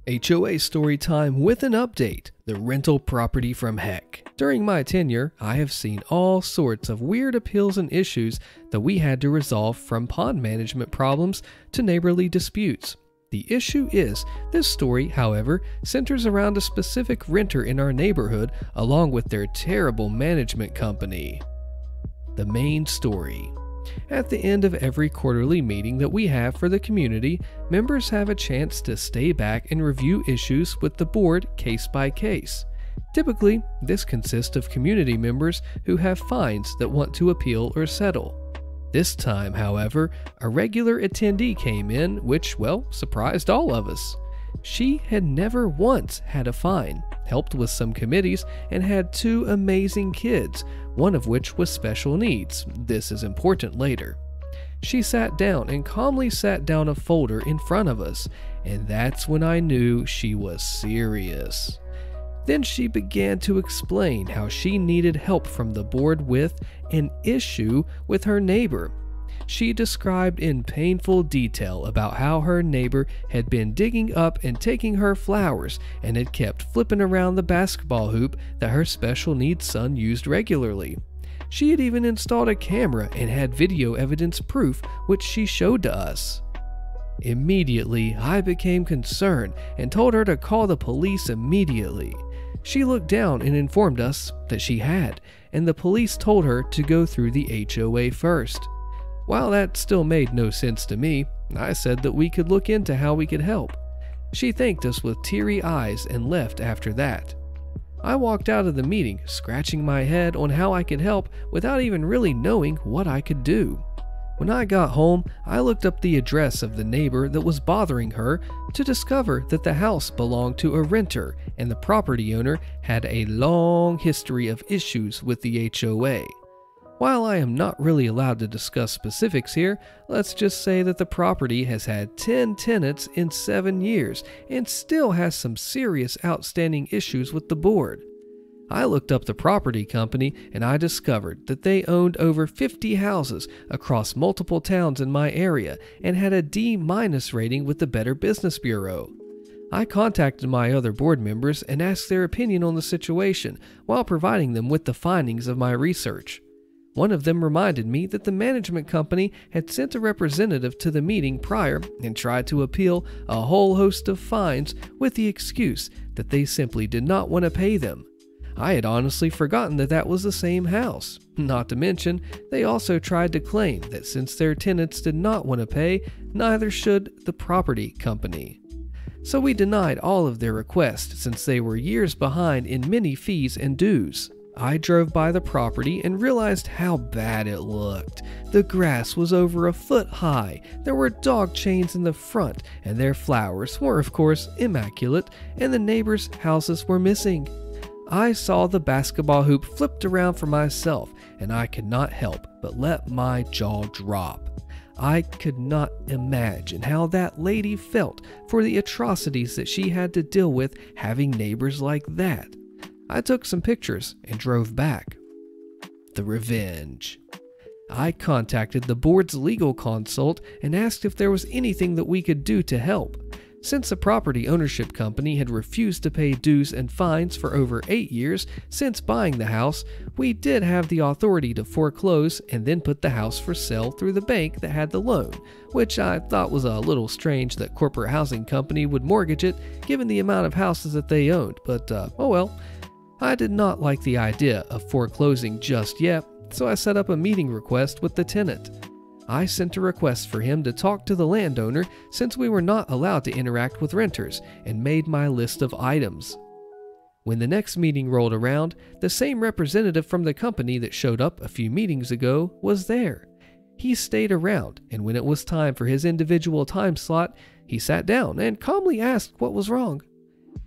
HOA story time with an update, the rental property from heck. During my tenure, I have seen all sorts of weird appeals and issues that we had to resolve, from pond management problems to neighborly disputes. The issue is, this story, however, centers around a specific renter in our neighborhood along with their terrible management company. The main story. At the end of every quarterly meeting that we have for the community, members have a chance to stay back and review issues with the board case by case. Typically, this consists of community members who have fines that want to appeal or settle. This time, however, a regular attendee came in, which, well, surprised all of us. She had never once had a fine, helped with some committees, and had two amazing kids, one of which was special needs. This is important later. She sat down and calmly sat down a folder in front of us, and that's when I knew she was serious. Then she began to explain how she needed help from the board with an issue with her neighbor. She described in painful detail about how her neighbor had been digging up and taking her flowers and had kept flipping around the basketball hoop that her special needs son used regularly. She had even installed a camera and had video evidence proof, which she showed to us. Immediately, I became concerned and told her to call the police immediately. She looked down and informed us that she had, and the police told her to go through the HOA first. While that still made no sense to me, I said that we could look into how we could help. She thanked us with teary eyes and left after that. I walked out of the meeting scratching my head on how I could help without even really knowing what I could do. When I got home, I looked up the address of the neighbor that was bothering her to discover that the house belonged to a renter and the property owner had a long history of issues with the HOA. While I am not really allowed to discuss specifics here, let's just say that the property has had 10 tenants in 7 years and still has some serious outstanding issues with the board. I looked up the property company and I discovered that they owned over 50 houses across multiple towns in my area and had a D- rating with the Better Business Bureau. I contacted my other board members and asked their opinion on the situation while providing them with the findings of my research. One of them reminded me that the management company had sent a representative to the meeting prior and tried to appeal a whole host of fines with the excuse that they simply did not want to pay them. I had honestly forgotten that that was the same house. Not to mention, they also tried to claim that since their tenants did not want to pay, neither should the property company. So we denied all of their requests since they were years behind in many fees and dues. I drove by the property and realized how bad it looked. The grass was over a foot high, there were dog chains in the front, and their flowers were of course immaculate, and the neighbors' houses were missing. I saw the basketball hoop flipped around for myself, and I could not help but let my jaw drop. I could not imagine how that lady felt for the atrocities that she had to deal with having neighbors like that. I took some pictures and drove back. The revenge. I contacted the board's legal consult and asked if there was anything that we could do to help. Since the property ownership company had refused to pay dues and fines for over 8 years since buying the house, we did have the authority to foreclose and then put the house for sale through the bank that had the loan, which I thought was a little strange that corporate housing company would mortgage it given the amount of houses that they owned, but oh well. I did not like the idea of foreclosing just yet, so I set up a meeting request with the tenant. I sent a request for him to talk to the landowner since we were not allowed to interact with renters, and made my list of items. When the next meeting rolled around, the same representative from the company that showed up a few meetings ago was there. He stayed around, and when it was time for his individual time slot, he sat down and calmly asked what was wrong.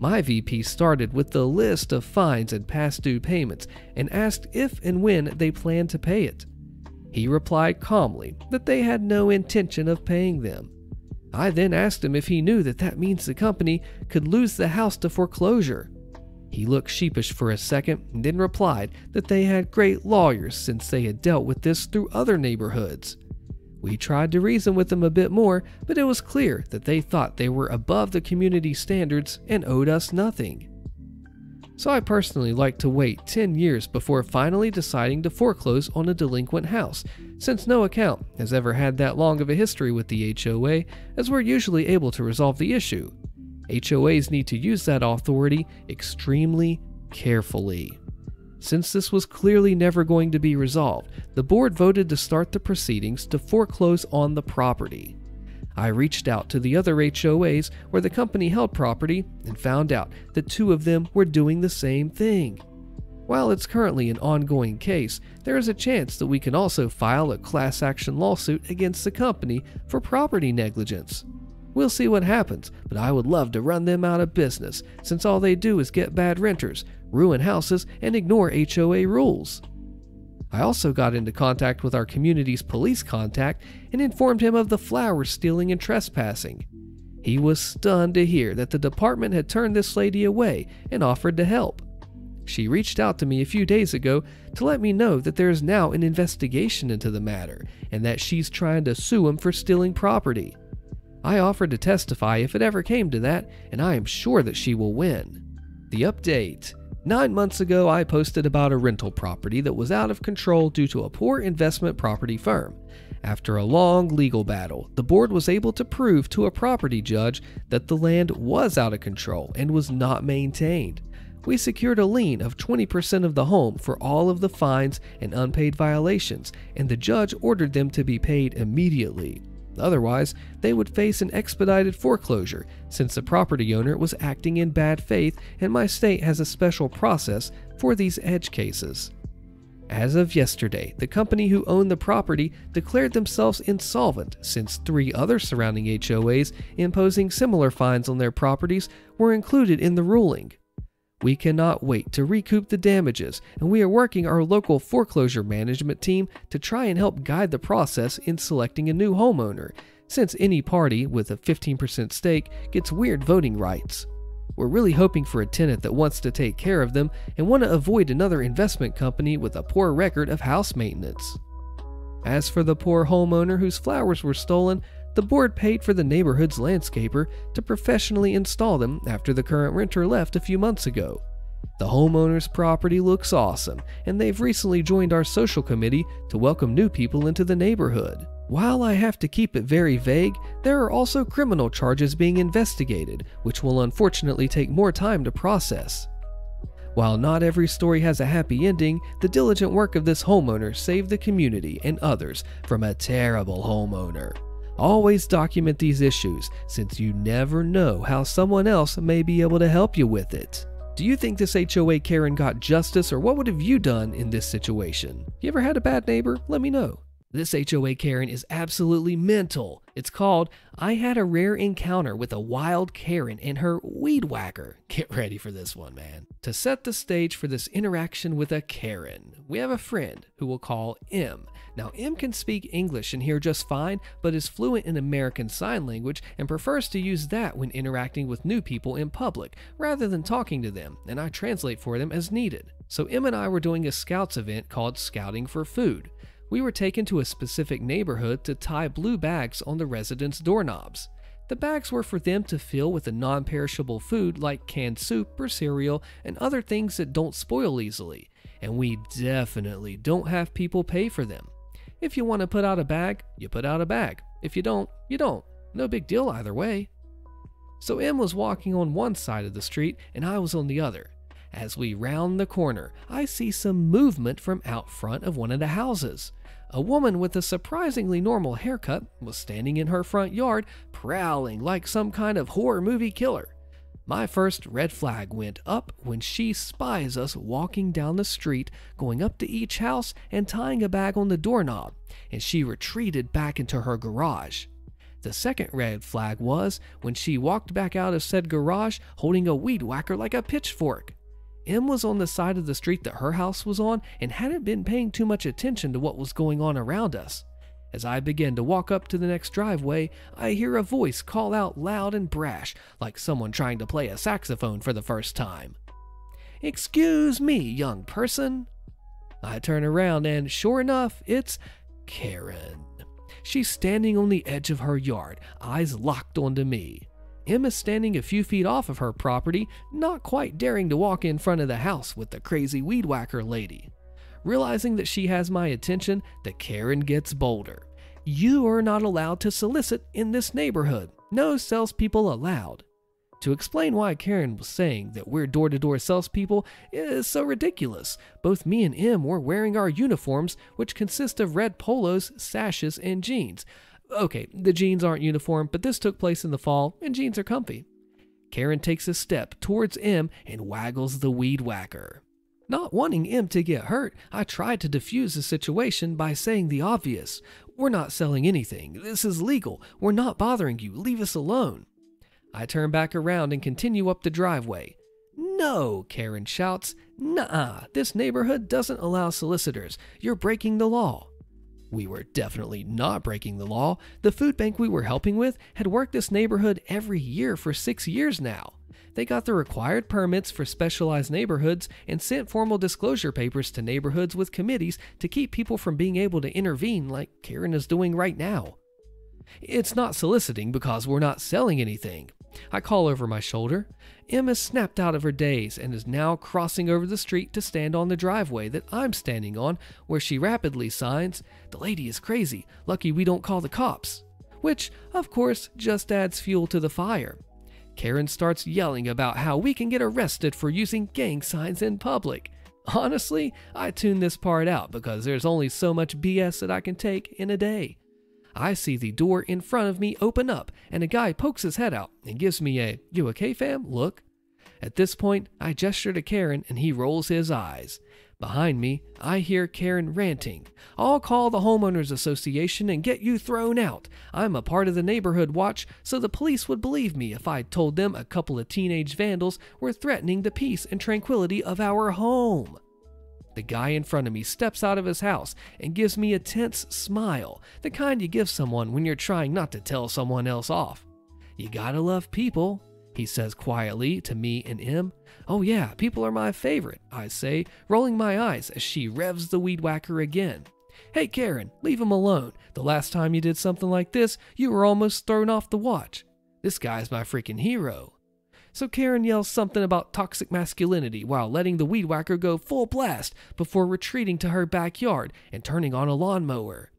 My VP started with the list of fines and past due payments and asked if and when they planned to pay it. He replied calmly that they had no intention of paying them. I then asked him if he knew that that means the company could lose the house to foreclosure. He looked sheepish for a second and then replied that they had great lawyers since they had dealt with this through other neighborhoods. We tried to reason with them a bit more, but it was clear that they thought they were above the community standards and owed us nothing. So I personally like to wait 10 years before finally deciding to foreclose on a delinquent house, since no account has ever had that long of a history with the HOA, as we're usually able to resolve the issue. HOAs need to use that authority extremely carefully. Since this was clearly never going to be resolved, the board voted to start the proceedings to foreclose on the property. I reached out to the other HOAs where the company held property and found out that 2 of them were doing the same thing. While it's currently an ongoing case, there is a chance that we can also file a class action lawsuit against the company for property negligence. We'll see what happens, but I would love to run them out of business, since all they do is get bad renters, ruin houses, and ignore HOA rules. I also got into contact with our community's police contact and informed him of the flower stealing and trespassing. He was stunned to hear that the department had turned this lady away and offered to help. She reached out to me a few days ago to let me know that there is now an investigation into the matter and that she's trying to sue him for stealing property. I offered to testify if it ever came to that, and I am sure that she will win. The update. 9 months ago, I posted about a rental property that was out of control due to a poor investment property firm. After a long legal battle, the board was able to prove to a property judge that the land was out of control and was not maintained. We secured a lien of 20% of the home for all of the fines and unpaid violations, and the judge ordered them to be paid immediately. Otherwise, they would face an expedited foreclosure since the property owner was acting in bad faith, and my state has a special process for these edge cases. As of yesterday, the company who owned the property declared themselves insolvent since 3 other surrounding HOAs imposing similar fines on their properties were included in the ruling. We cannot wait to recoup the damages, and we are working our local foreclosure management team to try and help guide the process in selecting a new homeowner, since any party with a 15% stake gets weird voting rights. We're really hoping for a tenant that wants to take care of them and want to avoid another investment company with a poor record of house maintenance. As for the poor homeowner whose flowers were stolen, the board paid for the neighborhood's landscaper to professionally install them after the current renter left a few months ago. The homeowner's property looks awesome, and they've recently joined our social committee to welcome new people into the neighborhood. While I have to keep it very vague, there are also criminal charges being investigated, which will unfortunately take more time to process. While not every story has a happy ending, the diligent work of this homeowner saved the community and others from a terrible homeowner. Always document these issues, since you never know how someone else may be able to help you with it. Do you think this HOA Karen got justice, or what would have you done in this situation? You ever had a bad neighbor? Let me know. This HOA Karen is absolutely mental. It's called I Had a Rare Encounter with a Wild Karen and Her Weed Whacker. Get ready for this one, man. To set the stage for this interaction with a Karen, we have a friend who we'll call M. Now, M can speak English and hear just fine, but is fluent in American Sign Language and prefers to use that when interacting with new people in public, rather than talking to them, and I translate for them as needed. So M and I were doing a Scouts event called Scouting for Food. We were taken to a specific neighborhood to tie blue bags on the residents' doorknobs. The bags were for them to fill with a non-perishable food like canned soup or cereal and other things that don't spoil easily, and we definitely don't have people pay for them. If you want to put out a bag, you put out a bag. If you don't, you don't. No big deal either way. So M was walking on one side of the street and I was on the other. As we round the corner, I see some movement from out front of one of the houses. A woman with a surprisingly normal haircut was standing in her front yard, prowling like some kind of horror movie killer. My first red flag went up when she spies us walking down the street, going up to each house and tying a bag on the doorknob, and she retreated back into her garage. The second red flag was when she walked back out of said garage holding a weed whacker like a pitchfork. M was on the side of the street that her house was on and hadn't been paying too much attention to what was going on around us. As I begin to walk up to the next driveway, I hear a voice call out loud and brash, like someone trying to play a saxophone for the first time. "Excuse me, young person." I turn around and sure enough, it's Karen. She's standing on the edge of her yard, eyes locked onto me. M is standing a few feet off of her property, not quite daring to walk in front of the house with the crazy weed whacker lady. Realizing that she has my attention, the Karen gets bolder. You are not allowed to solicit in this neighborhood. No salespeople allowed. To explain why Karen was saying that we're door-to-door salespeople is so ridiculous. Both me and M were wearing our uniforms, which consist of red polos, sashes, and jeans. Okay, the jeans aren't uniform, but this took place in the fall, and jeans are comfy. Karen takes a step towards M and waggles the weed whacker. Not wanting M to get hurt, I tried to defuse the situation by saying the obvious. We're not selling anything. This is legal. We're not bothering you. Leave us alone. I turn back around and continue up the driveway. No, Karen shouts. Nuh-uh, this neighborhood doesn't allow solicitors. You're breaking the law. We were definitely not breaking the law. The food bank we were helping with had worked this neighborhood every year for 6 years now. They got the required permits for specialized neighborhoods and sent formal disclosure papers to neighborhoods with committees to keep people from being able to intervene like Karen is doing right now. It's not soliciting because we're not selling anything. I call over my shoulder. Emma snapped out of her daze and is now crossing over the street to stand on the driveway that I'm standing on, where she rapidly signs, "The lady is crazy. Lucky we don't call the cops." Which, of course, just adds fuel to the fire. Karen starts yelling about how we can get arrested for using gang signs in public. Honestly, I tune this part out because there's only so much BS that I can take in a day. I see the door in front of me open up, and a guy pokes his head out and gives me a "You okay, fam?" look. At this point, I gesture to Karen and he rolls his eyes. Behind me, I hear Karen ranting. "I'll call the homeowners association and get you thrown out. I'm a part of the neighborhood watch, so the police would believe me if I told them a couple of teenage vandals were threatening the peace and tranquility of our home." The guy in front of me steps out of his house and gives me a tense smile, the kind you give someone when you're trying not to tell someone else off. "You gotta love people," he says quietly to me and M. "Oh yeah, people are my favorite," I say, rolling my eyes as she revs the weed whacker again. "Hey Karen, leave him alone. The last time you did something like this, you were almost thrown off the watch. This guy's my freaking hero." So Karen yells something about toxic masculinity while letting the weed whacker go full blast before retreating to her backyard and turning on a lawnmower.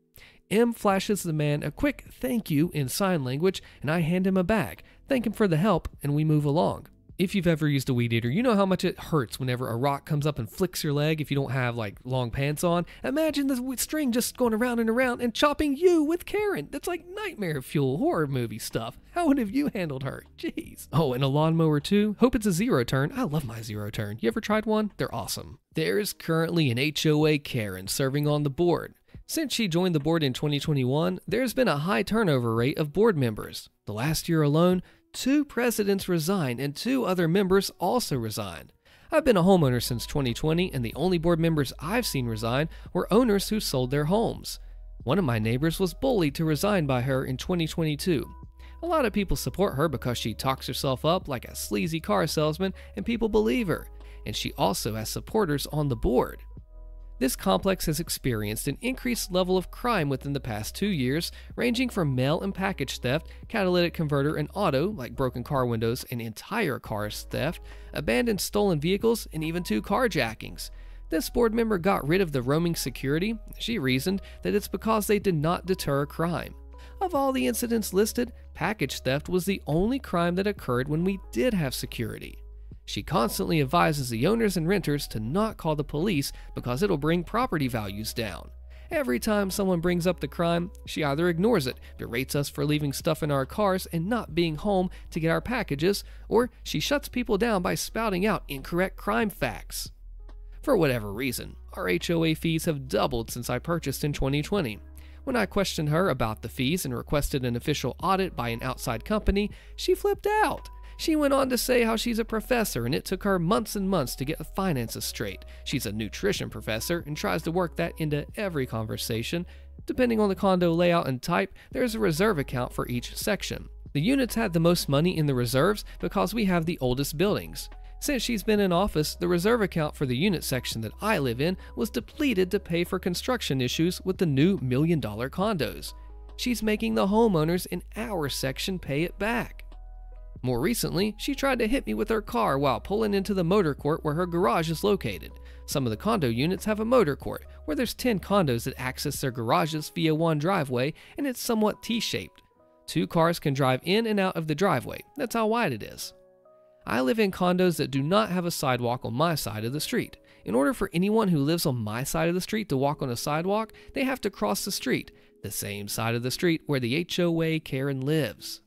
M flashes the man a quick thank you in sign language, and I hand him a bag, thank him for the help, and we move along. If you've ever used a weed eater, you know how much it hurts whenever a rock comes up and flicks your leg if you don't have like long pants on. Imagine the string just going around and around and chopping you with Karen. That's like nightmare fuel horror movie stuff. How would have you handled her? Jeez. Oh, and a lawnmower too? Hope it's a zero turn. I love my zero turn. You ever tried one? They're awesome. There's currently an HOA Karen serving on the board. Since she joined the board in 2021, there's been a high turnover rate of board members. The last year alone, 2 presidents resigned and 2 other members also resigned. I've been a homeowner since 2020, and the only board members I've seen resign were owners who sold their homes. One of my neighbors was bullied to resign by her in 2022. A lot of people support her because she talks herself up like a sleazy car salesman and people believe her, and she also has supporters on the board. This complex has experienced an increased level of crime within the past 2 years, ranging from mail and package theft, catalytic converter and auto, like broken car windows and entire cars theft, abandoned stolen vehicles, and even 2 carjackings. This board member got rid of the roaming security. She reasoned that it's because they did not deter crime. Of all the incidents listed, package theft was the only crime that occurred when we did have security. She constantly advises the owners and renters to not call the police because it'll bring property values down. Every time someone brings up the crime, she either ignores it, berates us for leaving stuff in our cars and not being home to get our packages, or she shuts people down by spouting out incorrect crime facts. For whatever reason, our HOA fees have doubled since I purchased in 2020. When I questioned her about the fees and requested an official audit by an outside company, she flipped out. She went on to say how she's a professor and it took her months and months to get the finances straight. She's a nutrition professor and tries to work that into every conversation. Depending on the condo layout and type, there's a reserve account for each section. The units had the most money in the reserves because we have the oldest buildings. Since she's been in office, the reserve account for the unit section that I live in was depleted to pay for construction issues with the new $1 million condos. She's making the homeowners in our section pay it back. More recently, she tried to hit me with her car while pulling into the motor court where her garage is located. Some of the condo units have a motor court where there's 10 condos that access their garages via one driveway, and it's somewhat T-shaped. 2 cars can drive in and out of the driveway. That's how wide it is. I live in condos that do not have a sidewalk on my side of the street. In order for anyone who lives on my side of the street to walk on a sidewalk, they have to cross the street, the same side of the street where the HOA Karen lives.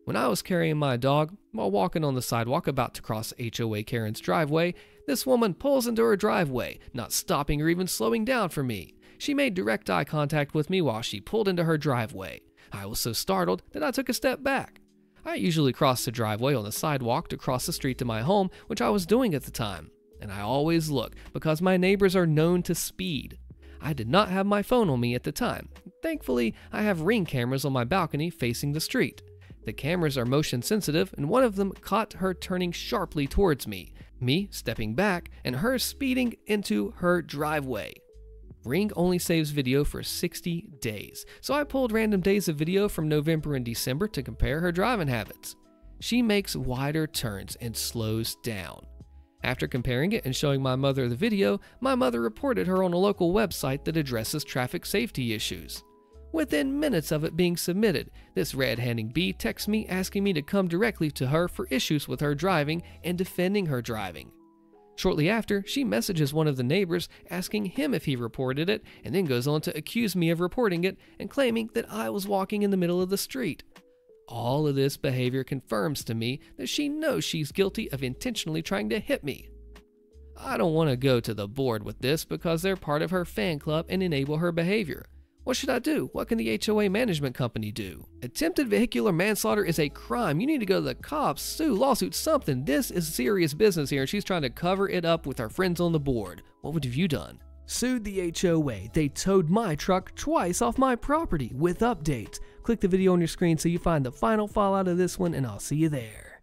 When I was carrying my dog while walking on the sidewalk about to cross HOA Karen's driveway, this woman pulls into her driveway, not stopping or even slowing down for me. She made direct eye contact with me while she pulled into her driveway. I was so startled that I took a step back. I usually cross the driveway on the sidewalk to cross the street to my home, which I was doing at the time. And I always look because my neighbors are known to speed. I did not have my phone on me at the time. Thankfully, I have Ring cameras on my balcony facing the street. The cameras are motion sensitive, and one of them caught her turning sharply towards me stepping back, and her speeding into her driveway. Ring only saves video for 60 days, so I pulled random days of video from November and December to compare her driving habits. She makes wider turns and slows down. After comparing it and showing my mother the video, my mother reported her on a local website that addresses traffic safety issues. Within minutes of it being submitted, this red-handing bee texts me asking me to come directly to her for issues with her driving and defending her driving. Shortly after, she messages one of the neighbors asking him if he reported it, and then goes on to accuse me of reporting it and claiming that I was walking in the middle of the street. All of this behavior confirms to me that she knows she's guilty of intentionally trying to hit me. I don't want to go to the board with this because they're part of her fan club and enable her behavior. What should I do? What can the HOA management company do? Attempted vehicular manslaughter is a crime. You need to go to the cops, sue, lawsuit, something. This is serious business here, and she's trying to cover it up with her friends on the board. What would have you done? Sued the HOA. They towed my truck twice off my property with updates. Click the video on your screen so you find the final fallout of this one, and I'll see you there.